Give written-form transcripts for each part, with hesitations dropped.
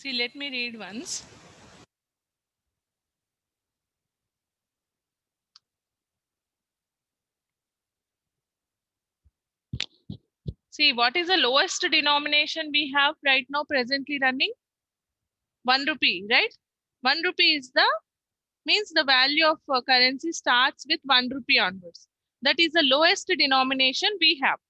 See, let me read once. See, what is the lowest denomination we have right now presently running? 1 rupee, right? 1 rupee is the means the value of currency starts with 1 rupee onwards. That is the lowest denomination we have.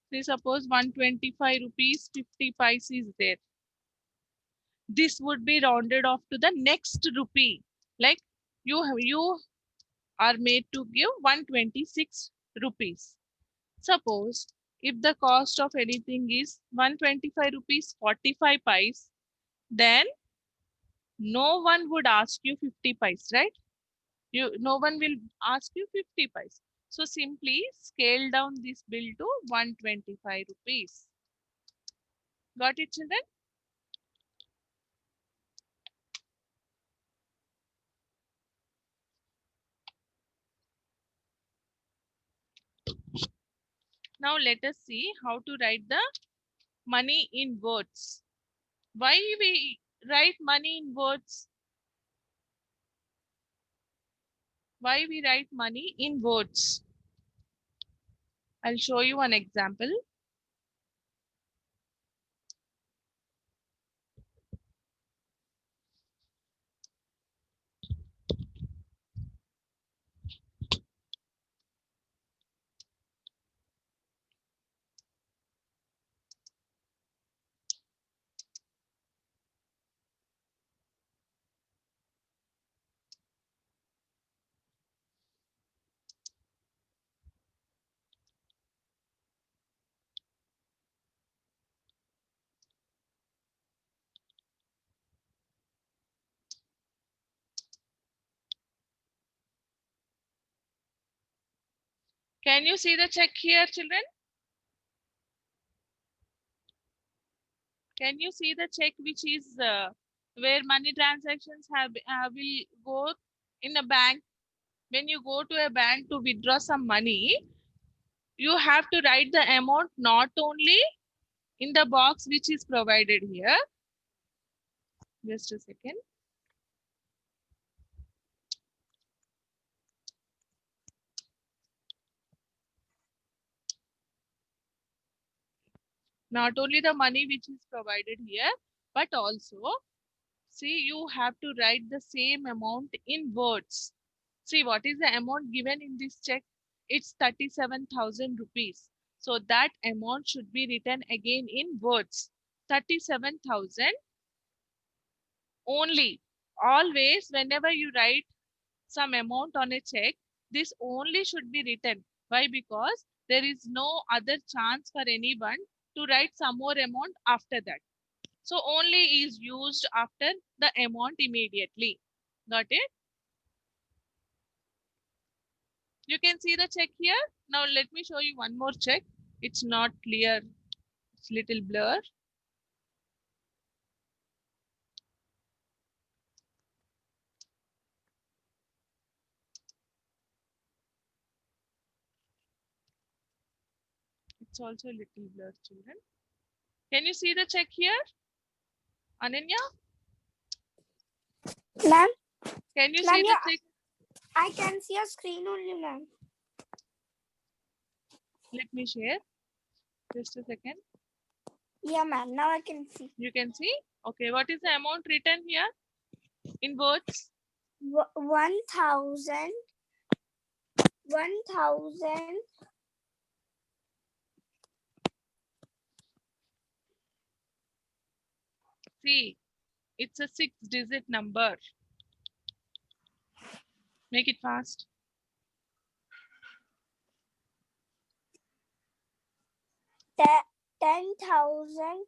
See, suppose 125 rupees 50 paise is there. This would be rounded off to the next rupee. Like you are made to give 126 rupees. Suppose if the cost of anything is 125 rupees 45 paise, then no one would ask you 50 paise, right? No one will ask you 50 paise. So simply scale down this bill to 125 rupees. Got it, children? Now let us see how to write the money in words. Why we write money in words? Why we write money in words? I'll show you an example. Can you see the check here, children? Can you see the check which is where money transactions will go in a bank? When you go to a bank to withdraw some money, you have to write the amount not only in the box which is provided here. Just a second. Not only the money which is provided here, but also, see, you have to write the same amount in words. See, what is the amount given in this check? It's 37,000 rupees. So that amount should be written again in words. 37,000 only. Always, whenever you write some amount on a check, this only should be written. Why? Because there is no other chance for anyone to write some more amount after that. So only is used after the amount immediately. Got it? You can see the check here. Now let me show you one more check. It's not clear. It's little blur. It's also a little blur, children. Can you see the check here? Ananya? Ma'am, Can you Ma'am, see the yeah. check? I can see a screen only, ma'am. Let me share. Just a second. Yeah, ma'am. Now I can see. You can see? Okay, what is the amount written here in words? 1,000. 1,000. See, it's a 6-digit number. Make it fast. Te- 10,000.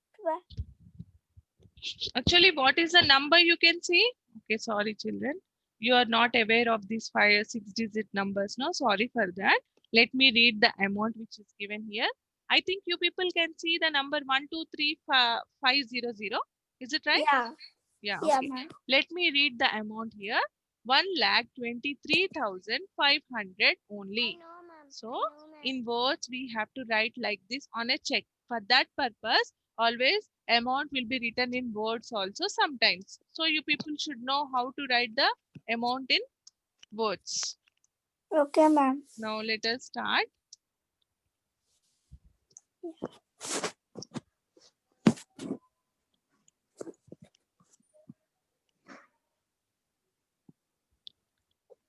Actually, what is the number you can see? Okay, sorry, children. You are not aware of these 6-digit numbers. No, sorry for that. Let me read the amount which is given here. I think you people can see the number 1235500. Is it right? Yeah. Yeah, Yeah, okay. ma'am. Let me read the amount here. 1,23,500 only. I know, ma'am. So, I know, in words, we have to write like this on a check. For that purpose, always amount will be written in words also sometimes. So you people should know how to write the amount in words. Okay, ma'am. Now let us start.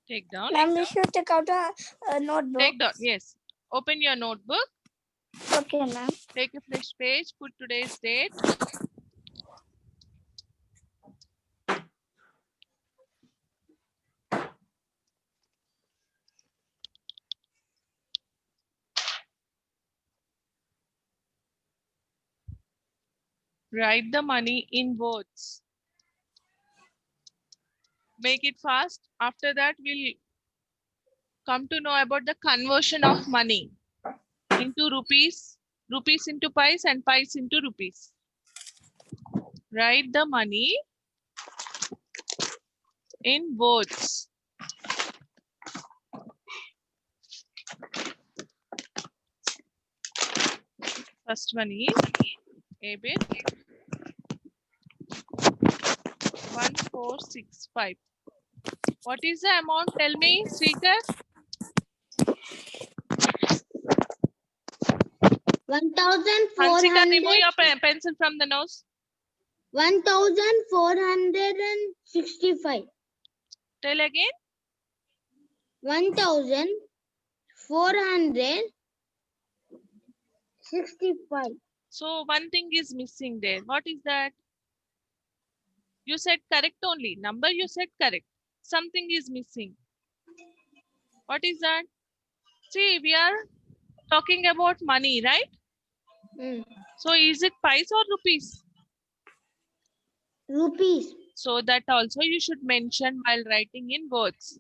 Take down. Ma'am, we should take out a notebook. Take down. Yes. Open your notebook. Okay, ma'am. Take a fresh page. Put today's date. Write the money in words. Make it fast. After that, we'll come to know about the conversion of money into rupees, rupees into pies, and pies into rupees. Write the money in words. First one is EBIT 1465. What is the amount? Tell me, Srikar. 1,400. Remove your pencil from the nose. 1,465. Tell again. 1,465. So one thing is missing there. What is that? You said correct only. Number you said correct. Something is missing. What is that? See, we are talking about money, right? So is it pies or rupees? Rupees. So that also you should mention while writing in words.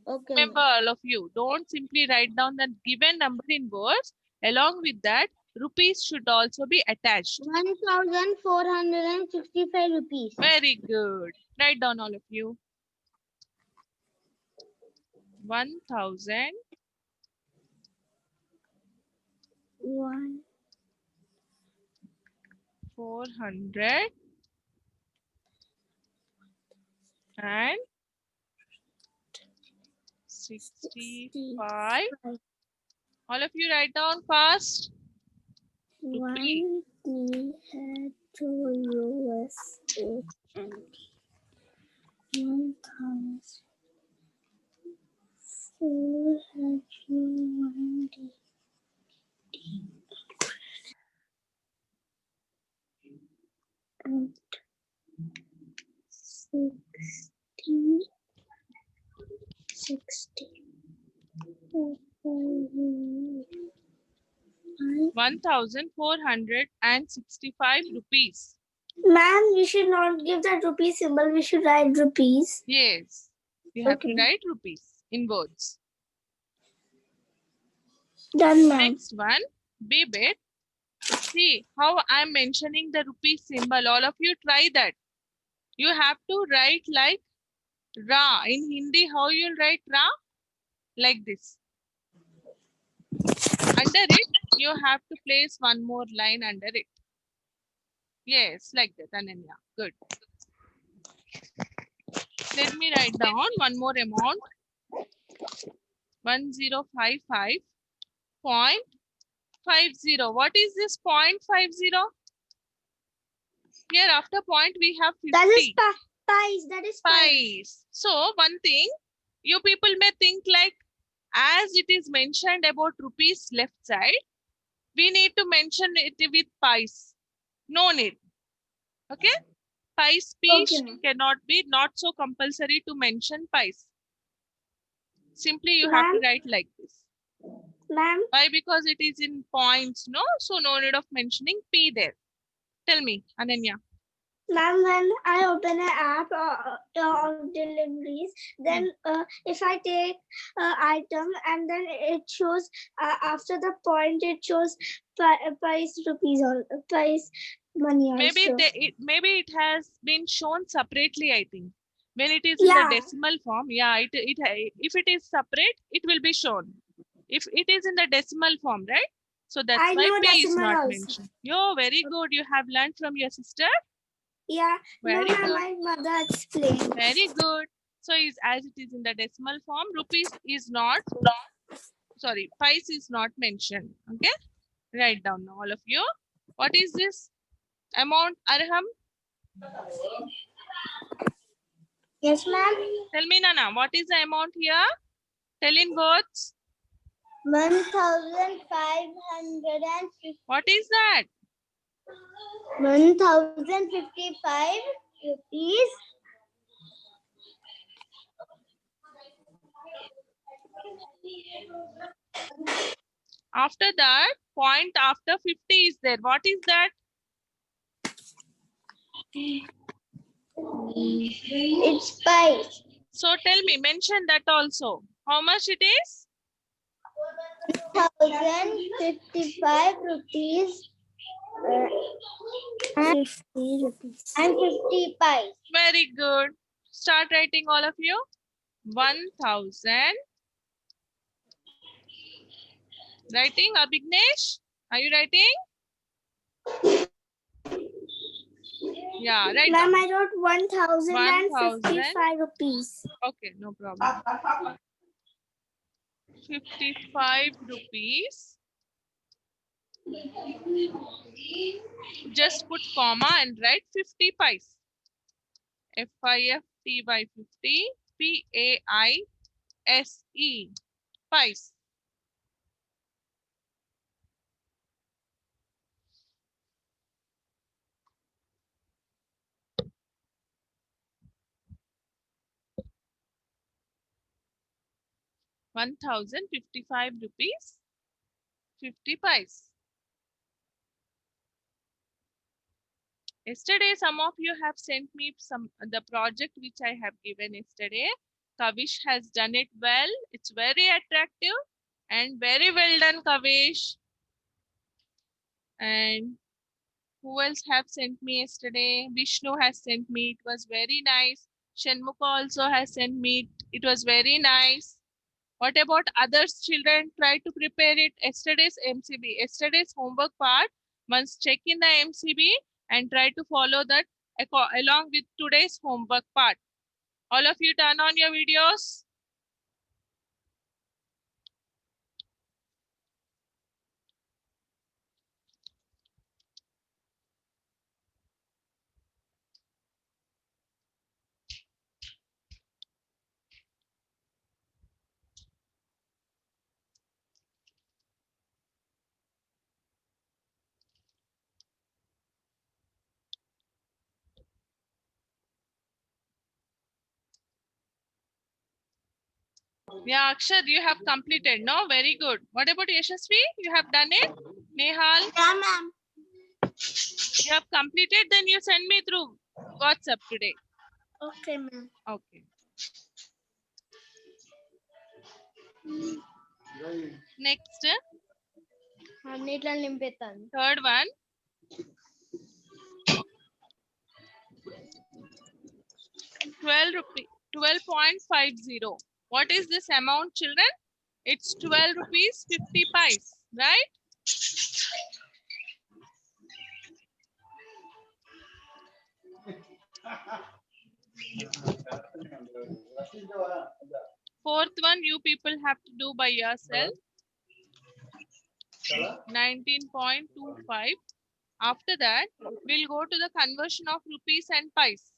Okay. Remember, all of you, don't simply write down the given number in words. Along with that, rupees should also be attached. 1,465 rupees. Very good. Write down, all of you. 1,000. 400 and 65. All of you write down fast. Rupee. 1 had 2 USA and 1,400 and 60. 1,465 rupees. Ma'am, we should not give that rupee symbol. We should write rupees. Yes. We have to Okay. write rupees in words. Done, ma'am. Next one, EBIT. See how I'm mentioning the rupee symbol. All of you try that. You have to write like Ra. In Hindi, how you'll write Ra? Like this. Under it, you have to place one more line under it. Yes, like that, Ananya. Good. Let me write down one more amount. 1055.50. What is this 0.50? Here after point we have 50. That is pies. That is pies. Pies. So one thing, you people may think like, as it is mentioned about rupees left side, we need to mention it with pies. No need. Okay? Pies piece Okay, ma'am. cannot be, not so compulsory to mention pies. Simply you have to Ma'am? write like this. Ma'am, Why? Because it is in points, no? So no need of mentioning P there. Tell me, Ananya. ma'am, when I open an app of deliveries, then if I take item and then it shows after the point, it shows price rupees or price money also. Maybe it has been shown separately, I think. When it is Yeah. in the decimal form, yeah, if it is separate, it will be shown. If it is in the decimal form, right? So that's I why know P is decimal not also. mentioned. Yo, very good. You have learned from your sister. Yeah, no, Very ma'am, good. my mother explained. Very good. So is as it is in the decimal form, rupees is not, sorry, pies is not mentioned. Okay, write down now, all of you. What is this amount, Arham? Yes, ma'am. Tell me, Nana, what is the amount here? Tell in words. 1,550. What is that? 1,055 rupees. After that, point after 50 is there. What is that? It's pies. So tell me, mention that also. How much it is? 1,055 rupees. And 50 rupees. 50 pies. Very good. Start writing, all of you. 1,000. Writing, Abhignesh? Are you writing? Yeah, write Ma'am, down. I wrote 1,055 rupees. Okay, no problem. 55 rupees. Just put comma and write 50 pies. FIFTY 50 PAISE pies. ₹1,055, 50 pies. Yesterday, some of you have sent me the project which I have given yesterday. Kavish has done it well. It's very attractive and very well done, Kavish. And who else have sent me yesterday? Vishnu has sent me. It was very nice. Shanmuka also has sent me. It was very nice. What about others children? Try to prepare it. Yesterday's MCB, yesterday's homework part. Once check in the MCB and try to follow that along with today's homework part. All of you turn on your videos. Yeah, Akshad, you have completed. No, very good. What about Yashasvi? You have done it? Nehal, Yeah, ma'am. you have completed. Then you send me through WhatsApp today. Okay, ma'am. Okay. Next, అన్నిట్లో నింపేస్తాను. third one. 12 rupee, 12.50. What is this amount, children? It's 12 rupees 50 pies, right? Fourth one, you people have to do by yourself. 19.25. After that, we'll go to the conversion of rupees and pies.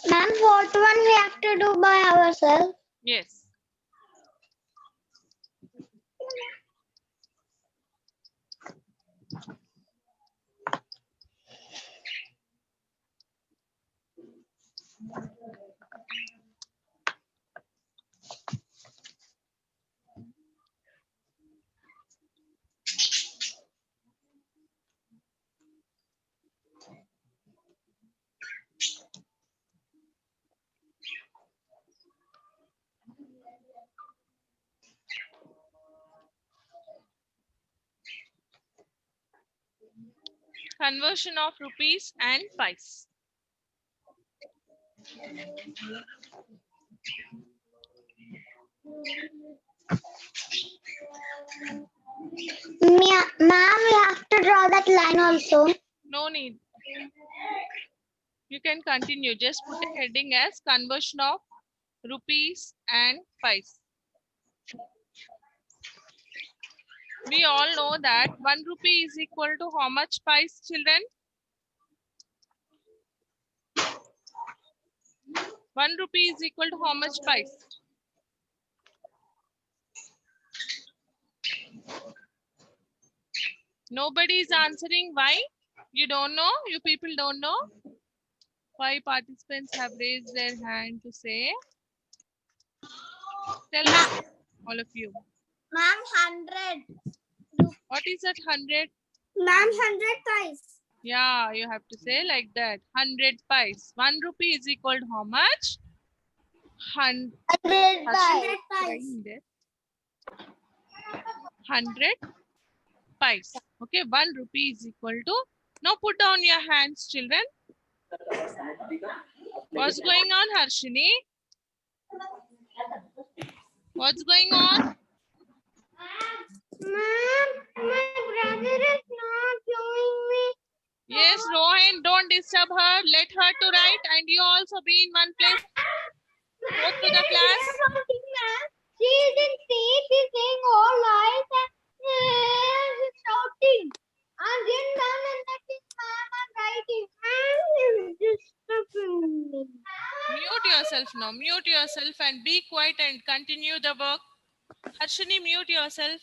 Ma'am, what one we have to do by ourselves? Yes. Conversion of rupees and pice. Ma'am, we have to draw that line also. No need. You can continue. Just put a heading as conversion of rupees and pice. We all know that 1 rupee is equal to how much pice, children? 1 rupee is equal to how much pice? Nobody is answering. Why? You don't know? You people don't know? Why participants have raised their hand to say? Tell me, all of you. Ma'am, 100. What is that 100? Ma'am, 100 pice. Yeah, you have to say like that. 100 pice. 1 rupee is equal to how much? 100 100 100 pice. writing there. 100 pice. Okay, 1 rupee is equal to. Now put down your hands, children. What's going on, Harshini? What's going on? Ma'am, my brother is not showing me. Yes, Rohan, don't disturb her. Let her to write and you also be in one place. Go to the class. She isn't saying, she's saying all lies and she's shouting. And then ma'am and that is ma'am I'm writing. Ma'am is disturbing me. Mute yourself now. Mute yourself and be quiet and continue the work. Harshini, mute yourself.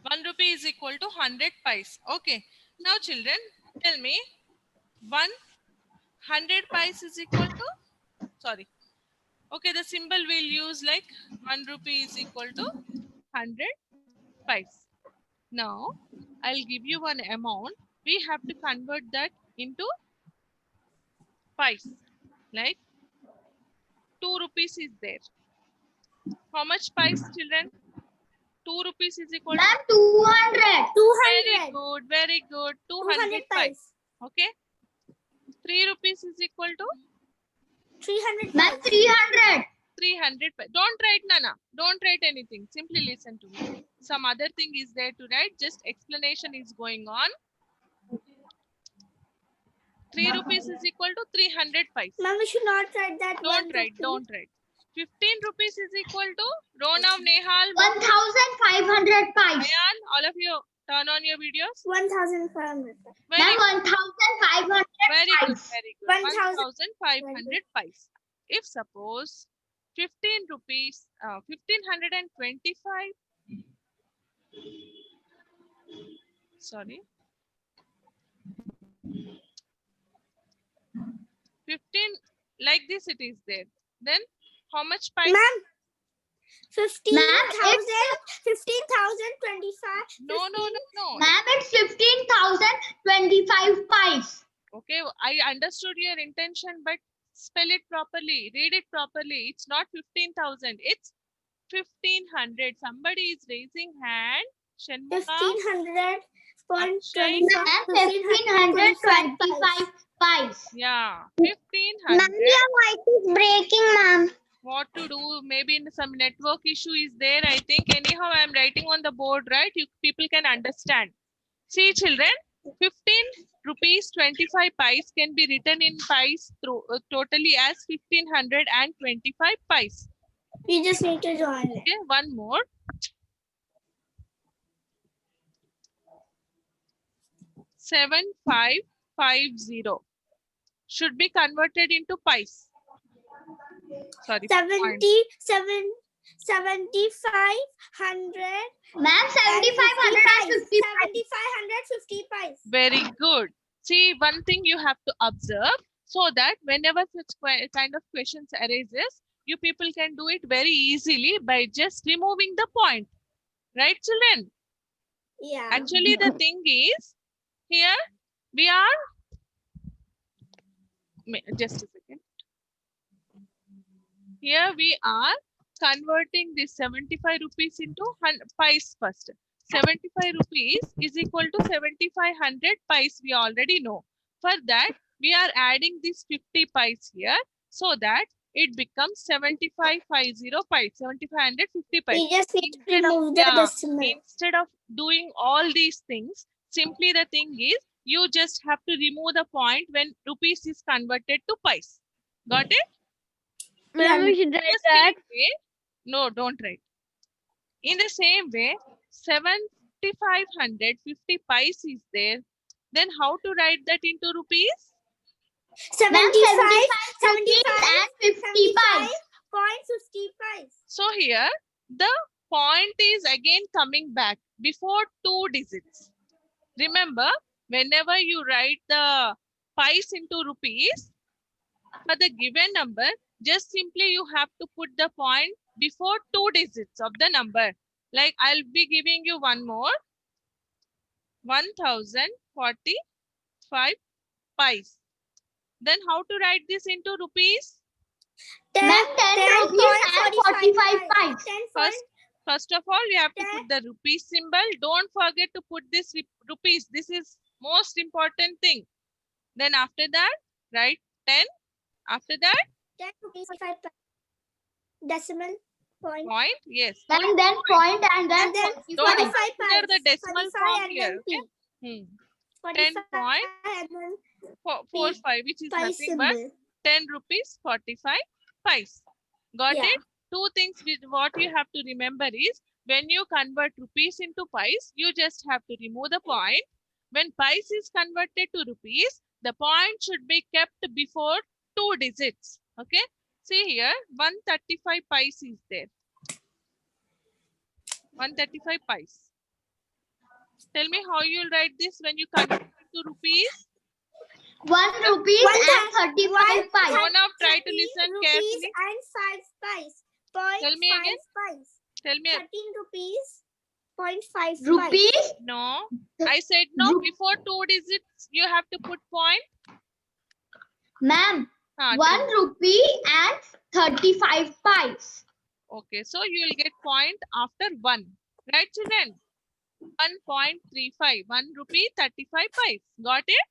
1 rupee is equal to 100 pice. Okay. Now, children, tell me 100 pice is equal to, sorry. Okay, the symbol we'll use like 1 rupee is equal to 100 pice. Now, I'll give you one amount. We have to convert that into pice. Like 2 rupees is there. How much pice, children? 2 rupees is equal to. Ma'am 200. Very 200. good, very good. 200 200 pice. pice. Okay. 3 rupees is equal to 300 Ma'am pice. 300. 300 pice. Don't write, Nana. Don't write anything. Simply listen to me. Some other thing is there to write. Just explanation is going on. 3 rupees is equal to 300 pice. Ma'am, we should not write that. Don't 1 write. rupee. Don't write. 15 rupees is equal to Ronav, Nehal, 1500 pies. Ayan. All of you turn on your videos. 1,500. Very Ma'am good. 1500 Very good. pies. Very good. 1,000. 1,500 pice. If suppose 15 rupees, 1,525. Sorry. 15 like this it is there. Then how much pice? Ma'am, 15,000, Ma'am, 15,025. No, no, no, no. Ma'am, it's 15,025 pies. Okay, I understood your intention, but spell it properly. Read it properly. It's not 15,000. It's 1,500. Somebody is raising hand. Shanmugha. 1,500.25. Ma'am, 1525 pies. Yeah, Ma'am, 1,500. your voice is breaking, ma'am. What to do? Maybe in some network issue is there. I think anyhow I'm writing on the board, right? You people can understand. See, children, 15 rupees 25 pice can be written in pice through totally as 1,525 pice. You just need to join it. Okay, one more. 7,550 should be converted into pice. Sorry, 77, 7,500. Ma'am, 7,550 pies. 7,550 pice. very good. See, one thing you have to observe so that whenever such kind of questions arises, you people can do it very easily by just removing the point. Right, children? Yeah. Actually, the thing is, here we are, just a second. Here we are converting this 75 rupees into pice first. 75 rupees is equal to 7500 pies. We already know. For that, we are adding this 50 pies here so that it becomes 7550 pies, 7550 pies. We just need to Instead of, remove the yeah, decimal. instead of doing all these things, simply the thing is you just have to remove the point when rupees is converted to pies. Got it? Ma'am, we should In the write that. same way, no, don't write. In the same way, 7550 pies is there. Then how to write that into rupees? 75, 75 and 50 pies. 75.50 So here the point is again coming back before 2 digits. Remember, whenever you write the pies into rupees for the given number, just simply you have to put the point before 2 digits of the number. Like I'll be giving you one more. 1045 pies. Then how to write this into rupees? Ma'am, 10 rupees and 45 pies. First of all, we have to put the rupee symbol. Don't forget to put this rupees. This is most important thing. Then after that, write 10. After that, 10 rupees 45 decimal point. point. Yes. And then point and then And then 45. Don't 45 consider the pies. decimal 45 form and here. then Okay. P. 10 45 point and then 45, which is pi nothing but symbol. 10 rupees 45 pies. Got Yeah. it? Two things with what you have to remember is when you convert rupees into pies, you just have to remove the point. When pies is converted to rupees, the point should be kept before 2 digits. Okay. See here, 135 pies is there. 135 pies. Tell me how you'll write this when you convert it to rupees. 1 rupees and 35 pies. Grown up, try to listen rupees carefully. and 5 pies. Point Tell me 5 again. pies. Tell me. 13 rupees. 0.5 Rupees? pies. No. I said no. Before 2 digits, you have to put point. Ma'am, Tell 1 me. rupee and 35 pies. Okay, so you will get point after 1. Right, children? 1.35. 1 rupee 35 pies. Got it?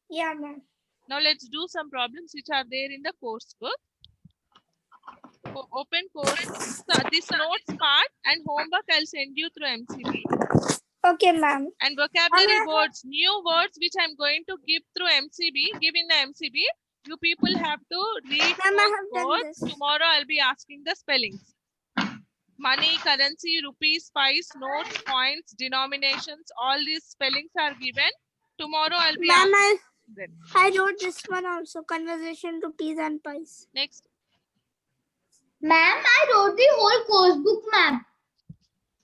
Yeah, ma'am. Now let's do some problems which are there in the course book. Open course. So this notes part and homework I'll send you through MCB. Okay, ma'am. And vocabulary Ma'am, words, new words which I'm going to give through MCB, give in the MCB. You people have to read Ma'am, I those have done words. this. Tomorrow I'll be asking the spellings. Money, currency, rupees, pies, notes, points, denominations, all these spellings are given. Tomorrow I'll be Ma'am, asking them. I wrote this one also. Conversation, rupees and pies. Next. Ma'am, I wrote the whole course book, ma'am.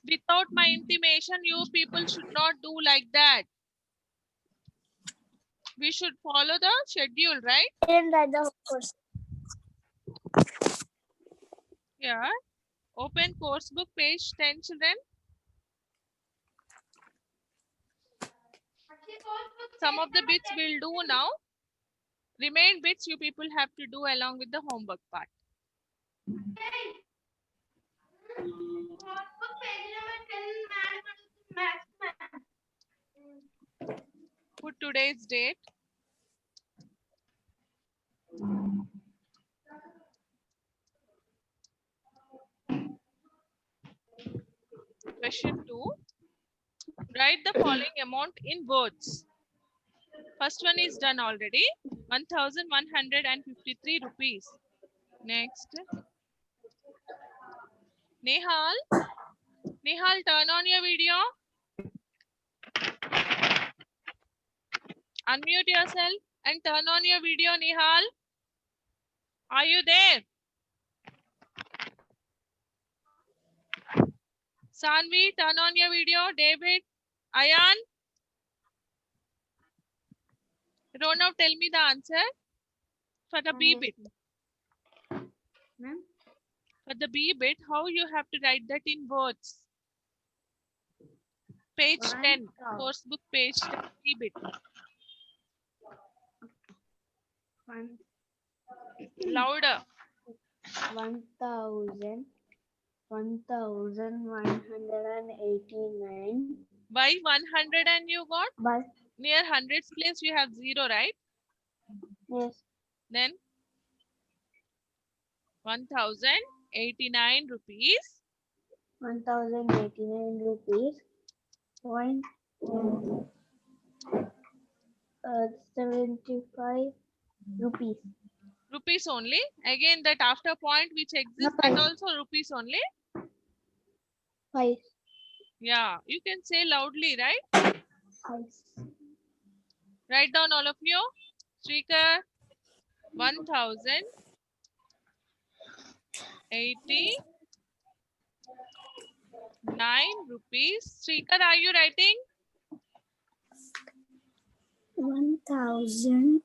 Without my intimation, you people should not do like that. We should follow the schedule, right? I didn't write the whole course. Yeah. Open course book, page 10, children. Some of the bits we'll do now. Remain bits you people have to do along with the homework part. Put today's date. Question 2. Write the following amount in words. First one is done already. 1,153 rupees. Next. Nehal. Nehal, turn on your video. Unmute yourself and turn on your video, Nehal. Are you there? Sanvi, turn on your video. David, Ayan. Ronav, tell me the answer for the B bit. Ma'am? For the B bit, how you have to write that in words? Page 10, course book page 10, B bit. Louder. 1,153 1189. Why 100 and you got? But Near hundreds place you have 0, right? yes, Then 1089 rupees 1089 rupees. Point 75 rupees. rupees only. Again, that after point which exists, that five. also rupees only. 5. Yeah, you can say loudly, right? 5. Write down all of you. Shrikar, 1089 rupees. Shrikar, are you writing? 1000.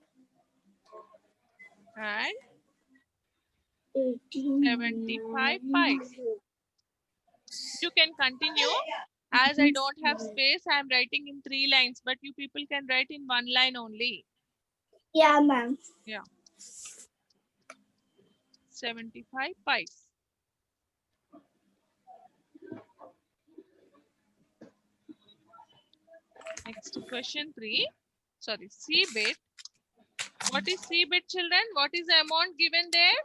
And 75 pies. You can continue. As I don't have space, I am writing in 3 lines, but you people can write in 1 line only. Yeah, ma'am. 75 pies. Next, question 3. Sorry, C bit. What is C bit, children? What is the amount given there?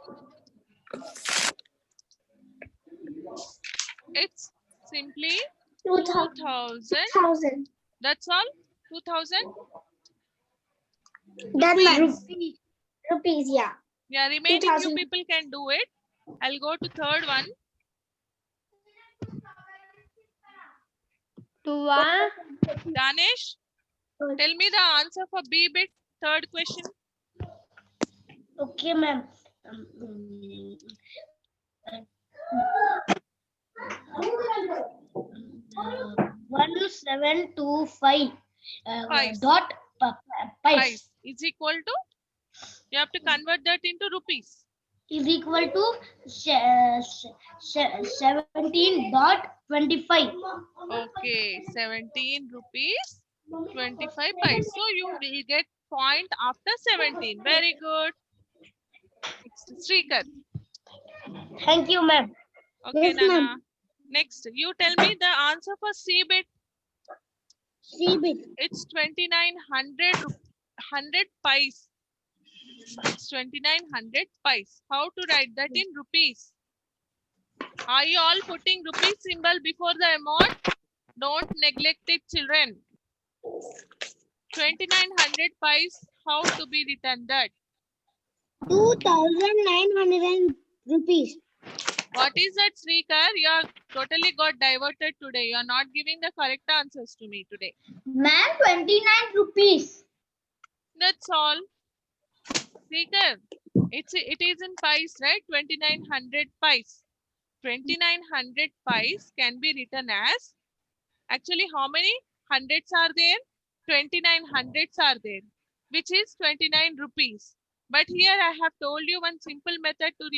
It's simply 2000. 2000. That's all? 2000? Done, ma'am. Rupees. Rupees, yeah. Yeah, remaining you 2000. people can do it. I'll go to third one. Danish, tell me the answer for B bit, third question. Okay, ma'am. 1725 Pies. dot Pies pies is equal to, you have to convert that into rupees. is equal to 17.25. Okay, 17 rupees 25 pies. So you will get point after 17. Very good. Next, Srikar. Thank you, ma'am. Okay, Yes, ma'am. Nana. Next, you tell me the answer for C bit. C bit. It's 2900 100 pies. It's 2900 pies. How to write that in rupees? Are you all putting rupee symbol before the amount? Don't neglect it, children. 2900 pies. How to be written that? 2,900 rupees. What is that, Srikar? You are totally got diverted today. You are not giving the correct answers to me today. Ma'am, 29 rupees. That's all. Srikar, it is in pies, right? 2900 pies. 2900 pies can be written as, actually how many hundreds are there? 29 hundreds are there, which is 29 rupees. But here I have told you one simple method to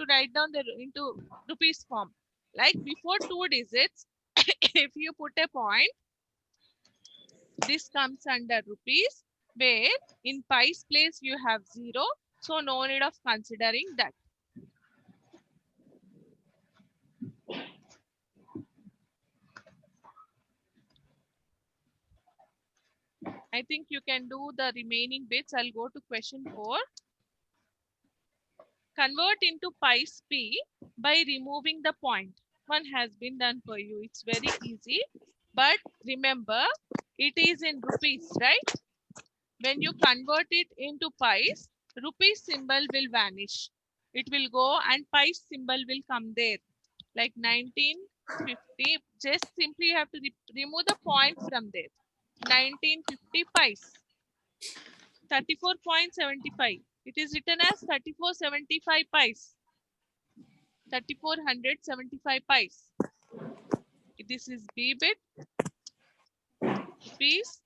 write down the into rupees form. Like before 2 digits, if you put a point, this comes under rupees, where in pies place you have 0. So no need of considering that. I think you can do the remaining bits. I'll go to question 4. Convert into pies P by removing the point. One has been done for you. It's very easy. But remember, it is in rupees, right? When you convert it into pies, rupees symbol will vanish. It will go and pies symbol will come there. Like 1950. Just simply you have to remove the point from there. 1950 pies. 34.75. It is written as 3475 pies. 3475 pies. This is B bit. Rupees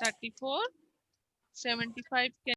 3475 can